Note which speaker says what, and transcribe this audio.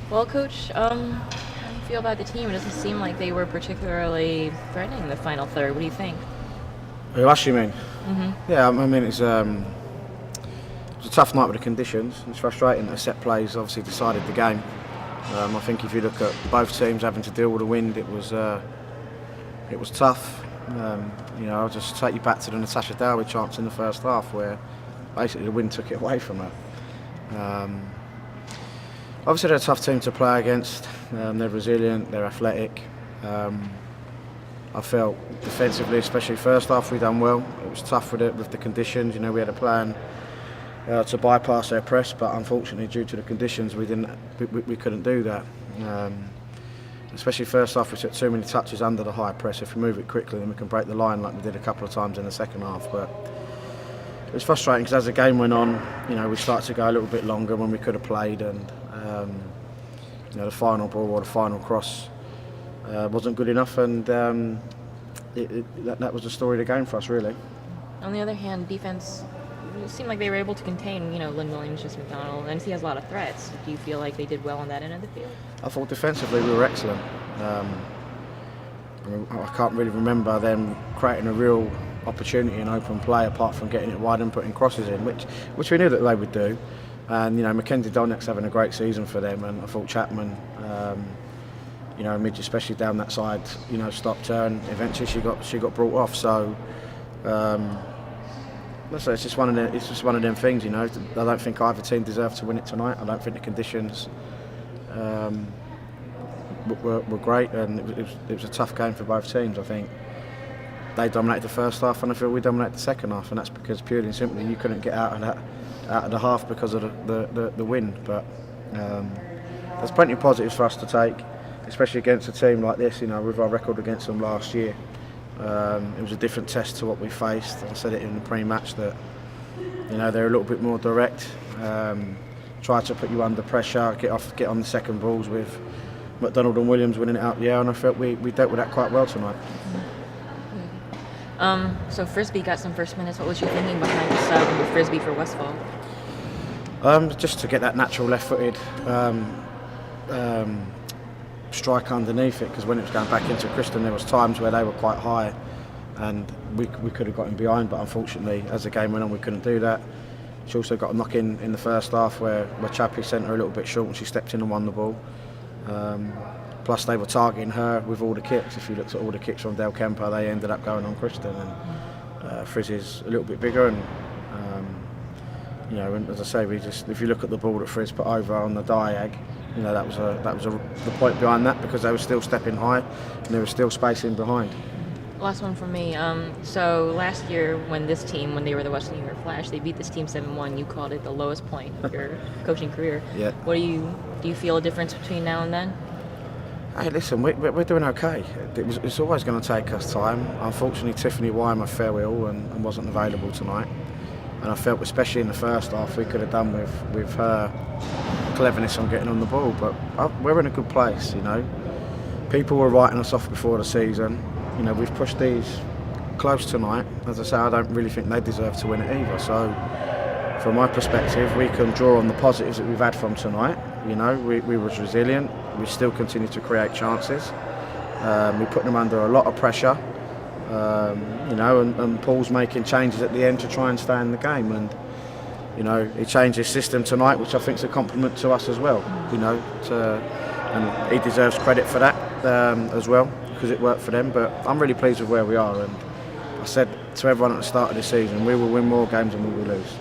Speaker 1: Well, Coach, how do you feel about the team? It doesn't seem like they were particularly threatening the final third. What do you think?
Speaker 2: Who else you mean?
Speaker 1: Mm-hmm.
Speaker 2: Yeah, I mean it's a tough night with the conditions. It's frustrating that set plays obviously decided the game. I think if you look at both teams having to deal with the wind, it was tough. I'll just take you back to the Natasha Dowie chance in the first half, where basically the wind took it away from her. Obviously they're a tough team to play against. They're resilient, they're athletic. I felt defensively, especially first half, we done well. It was tough with the conditions. We had a plan to bypass their press, but unfortunately due to the conditions we couldn't do that. Especially first half, we took too many touches under the high press. If we move it quickly, then we can break the line like we did a couple of times in the second half. But it was frustrating because as the game went on, we started to go a little bit longer when we could have played, and the final ball or the final cross wasn't good enough, and that was the story of the game for us, really.
Speaker 1: On the other hand, defense, it seemed like they were able to contain, Lynn Williams, Jess McDonald, and he has a lot of threats. Do you feel like they did well on that end of the field?
Speaker 2: I thought defensively we were excellent. I can't really remember them creating a real opportunity in open play apart from getting it wide and putting crosses in, which we knew that they would do. And Mackenzie Dolnick's having a great season for them, and I thought Chapman, Midge, especially down that side, stopped her, and eventually she got brought off. So it's just one of them things. I don't think either team deserved to win it tonight. I don't think the conditions were great, and it was a tough game for both teams. I think they dominated the first half, and I feel we dominated the second half, and that's because purely and simply you couldn't get out of the half because of the wind. But there's plenty of positives for us to take, especially against a team like this. With our record against them last year, it was a different test to what we faced. I said it in the pre-match that they're a little bit more direct, try to put you under pressure, get on the second balls, with McDonald and Williams winning it out the air, and I felt we dealt with that quite well tonight.
Speaker 1: So Frisbee got some first minutes. What was your thinking behind the sub with Frisbee for Westfall?
Speaker 2: Just to get that natural left-footed strike underneath it, because when it was going back into Kristen, there was times where they were quite high, and we could have gotten behind, but unfortunately, as the game went on, we couldn't do that. She also got a knock in the first half where Chappie sent her a little bit short, and she stepped in and won the ball. Plus they were targeting her with all the kicks. If you looked at all the kicks from Del Kemper, they ended up going on Kristen, and Frizz's a little bit bigger, and and as I say, if you look at the ball that Frizz put over on the diag, that was the point behind that, because they were still stepping high and there was still space in behind.
Speaker 1: Last one from me. So last year when they were the Western New York Flash, they beat this team 7-1. You called it the lowest point of your coaching career.
Speaker 2: Yeah.
Speaker 1: Do you feel a difference between now and then?
Speaker 2: Hey, listen, we're doing okay. It's always going to take us time. Unfortunately, Tiffany Weimer fell ill and wasn't available tonight. And I felt, especially in the first half, we could have done with her cleverness on getting on the ball. But we're in a good place, People were writing us off before the season. We've pushed these close tonight. As I say, I don't really think they deserve to win it either. So, from my perspective, we can draw on the positives that we've had from tonight. We were resilient. We still continue to create chances. We put them under a lot of pressure. And Paul's making changes at the end to try and stay in the game. And he changed his system tonight, which I think is a compliment to us as well. And he deserves credit for that as well, because it worked for them. But I'm really pleased with where we are, and I said to everyone at the start of the season, we will win more games than we will lose.